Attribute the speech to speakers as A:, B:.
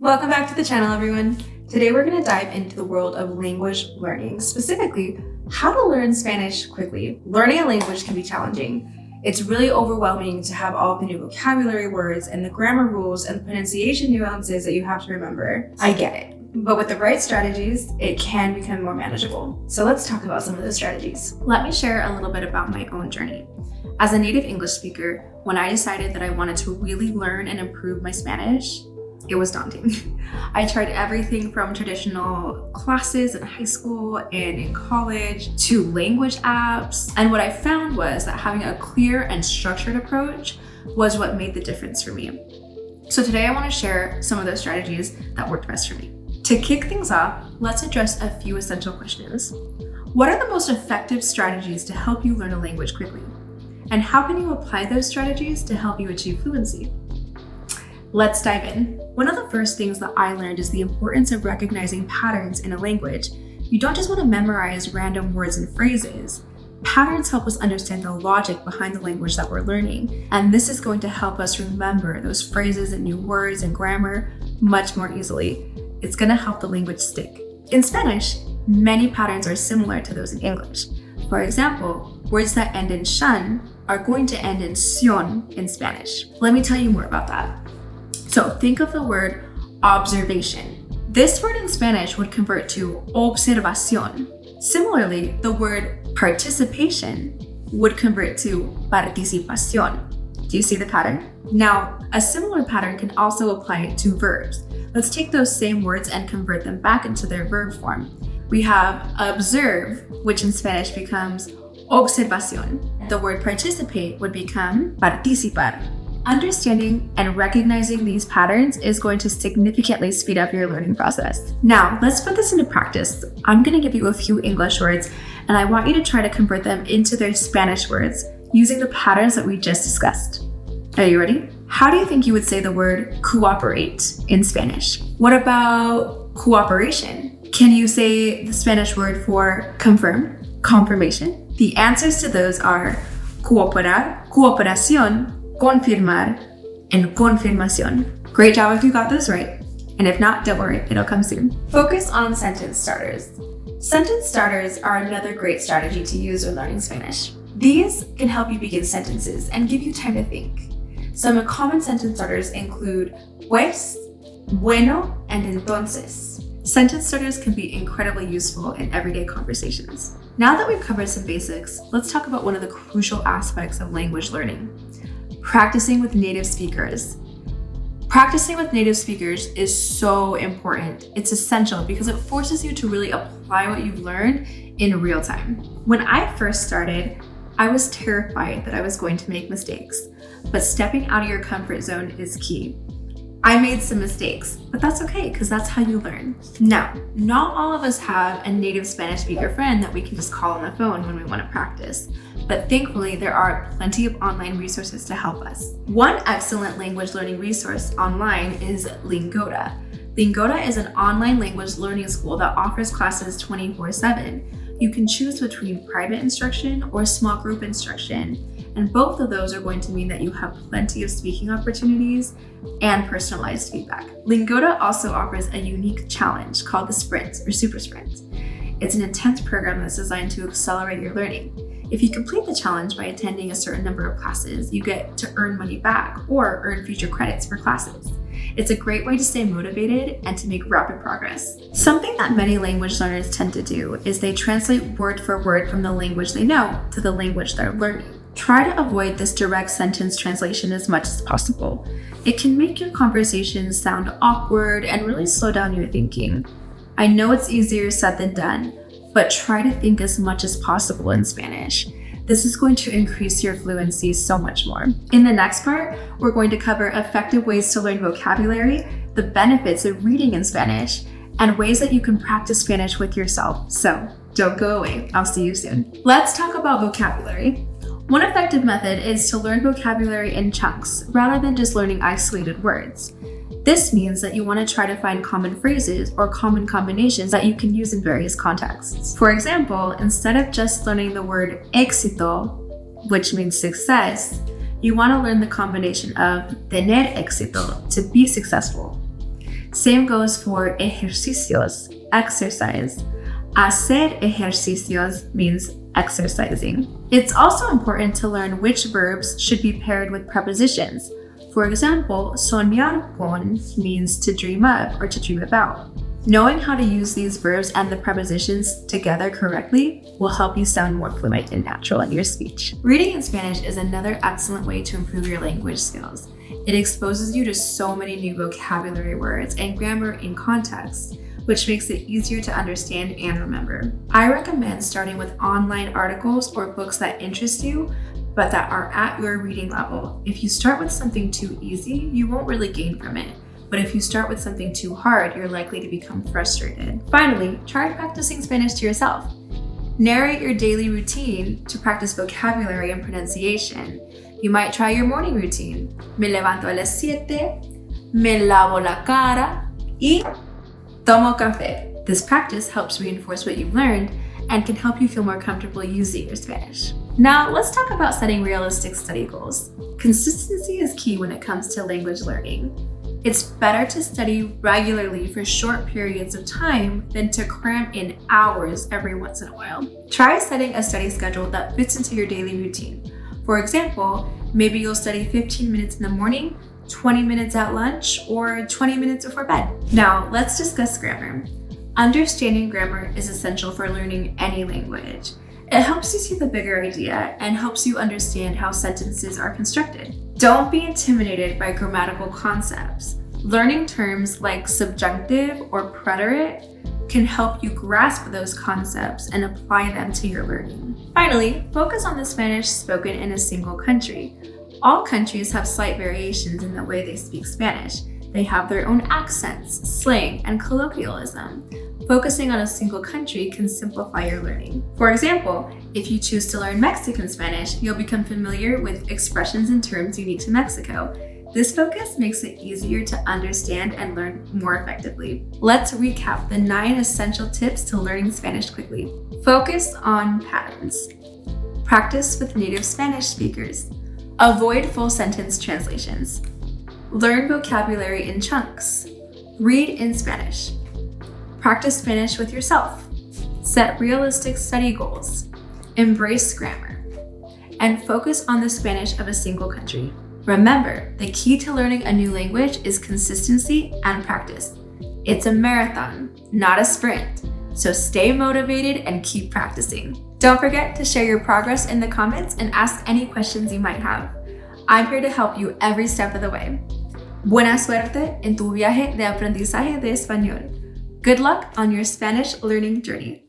A: Welcome back to the channel, everyone. Today we're going to dive into the world of language learning, specifically how to learn Spanish quickly. Learning a language can be challenging. It's really overwhelming to have all of the new vocabulary words and the grammar rules and the pronunciation nuances that you have to remember. I get it. But with the right strategies, it can become more manageable. So let's talk about some of those strategies. Let me share a little bit about my own journey. As a native English speaker, when I decided that I wanted to really learn and improve my Spanish, it was daunting. I tried everything from traditional classes in high school and in college to language apps. And what I found was that having a clear and structured approach was what made the difference for me. So today I want to share some of those strategies that worked best for me. To kick things off, let's address a few essential questions. What are the most effective strategies to help you learn a language quickly? And how can you apply those strategies to help you achieve fluency? Let's dive in. One of the first things that I learned is the importance of recognizing patterns in a language. You don't just want to memorize random words and phrases. Patterns help us understand the logic behind the language that we're learning, and this is going to help us remember those phrases and new words and grammar much more easily. It's going to help the language stick. In Spanish, many patterns are similar to those in English. For example, words that end in shan are going to end in sion in Spanish. Let me tell you more about that. So think of the word observation. This word in Spanish would convert to observación. Similarly, the word participation would convert to participación. Do you see the pattern? Now, a similar pattern can also apply to verbs. Let's take those same words and convert them back into their verb form. We have observe, which in Spanish becomes observación. The word participate would become participar. Understanding and recognizing these patterns is going to significantly speed up your learning process. Now, let's put this into practice. I'm going to give you a few English words, and I want you to try to convert them into their Spanish words using the patterns that we just discussed. Are you ready? How do you think you would say the word cooperate in Spanish? What about cooperation? Can you say the Spanish word for confirm, confirmation? The answers to those are cooperar, cooperación, confirmar, and confirmación. Great job if you got those right. And if not, don't worry, it'll come soon. Focus on sentence starters. Sentence starters are another great strategy to use when learning Spanish. These can help you begin sentences and give you time to think. Some common sentence starters include pues, bueno, and entonces. Sentence starters can be incredibly useful in everyday conversations. Now that we've covered some basics, let's talk about one of the crucial aspects of language learning: practicing with native speakers. Practicing with native speakers is so important. It's essential because it forces you to really apply what you've learned in real time. When I first started, I was terrified that I was going to make mistakes, but stepping out of your comfort zone is key. I made some mistakes, but that's okay because that's how you learn. Now, not all of us have a native Spanish speaker friend that we can just call on the phone when we want to practice, but thankfully there are plenty of online resources to help us. One excellent language learning resource online is Lingoda. Lingoda is an online language learning school that offers classes 24/7. You can choose between private instruction or small group instruction, and both of those are going to mean that you have plenty of speaking opportunities and personalized feedback. Lingoda also offers a unique challenge called the Sprint or Super Sprint. It's an intense program that's designed to accelerate your learning. If you complete the challenge by attending a certain number of classes, you get to earn money back or earn future credits for classes. It's a great way to stay motivated and to make rapid progress. Something that many language learners tend to do is they translate word for word from the language they know to the language they're learning. Try to avoid this direct sentence translation as much as possible. It can make your conversations sound awkward and really slow down your thinking. I know it's easier said than done, but try to think as much as possible in Spanish. This is going to increase your fluency so much more. In the next part, we're going to cover effective ways to learn vocabulary, the benefits of reading in Spanish, and ways that you can practice Spanish with yourself. So don't go away. I'll see you soon. Let's talk about vocabulary. One effective method is to learn vocabulary in chunks rather than just learning isolated words. This means that you want to try to find common phrases or common combinations that you can use in various contexts. For example, instead of just learning the word éxito, which means success, you want to learn the combination of tener éxito, to be successful. Same goes for ejercicios, exercise. Hacer ejercicios means exercising. It's also important to learn which verbs should be paired with prepositions. For example, soñar con means to dream up or to dream about. Knowing how to use these verbs and the prepositions together correctly will help you sound more fluent and natural in your speech. Reading in Spanish is another excellent way to improve your language skills. It exposes you to so many new vocabulary words and grammar in context, which makes it easier to understand and remember. I recommend starting with online articles or books that interest you, but that are at your reading level. If you start with something too easy, you won't really gain from it. But if you start with something too hard, you're likely to become frustrated. Finally, try practicing Spanish to yourself. Narrate your daily routine to practice vocabulary and pronunciation. You might try your morning routine. Me levanto a las 7, me lavo la cara, y tomo café. This practice helps reinforce what you've learned and can help you feel more comfortable using your Spanish. Now, let's talk about setting realistic study goals. Consistency is key when it comes to language learning. It's better to study regularly for short periods of time than to cram in hours every once in a while. Try setting a study schedule that fits into your daily routine. For example, maybe you'll study 15 minutes in the morning, 20 minutes at lunch, or 20 minutes before bed. Now, let's discuss grammar. Understanding grammar is essential for learning any language. It helps you see the bigger idea and helps you understand how sentences are constructed. Don't be intimidated by grammatical concepts. Learning terms like subjunctive or preterite can help you grasp those concepts and apply them to your learning. Finally, focus on the Spanish spoken in a single country. All countries have slight variations in the way they speak Spanish. They have their own accents, slang, and colloquialism. Focusing on a single country can simplify your learning. For example, if you choose to learn Mexican Spanish, you'll become familiar with expressions and terms unique to Mexico. This focus makes it easier to understand and learn more effectively. Let's recap the 9 essential tips to learning Spanish quickly. Focus on patterns. Practice with native Spanish speakers. Avoid full sentence translations. Learn vocabulary in chunks. Read in Spanish. Practice Spanish with yourself. Set realistic study goals. Embrace grammar. And focus on the Spanish of a single country. Remember, the key to learning a new language is consistency and practice. It's a marathon, not a sprint. So stay motivated and keep practicing. Don't forget to share your progress in the comments and ask any questions you might have. I'm here to help you every step of the way. Buena suerte en tu viaje de aprendizaje de español. Good luck on your Spanish learning journey.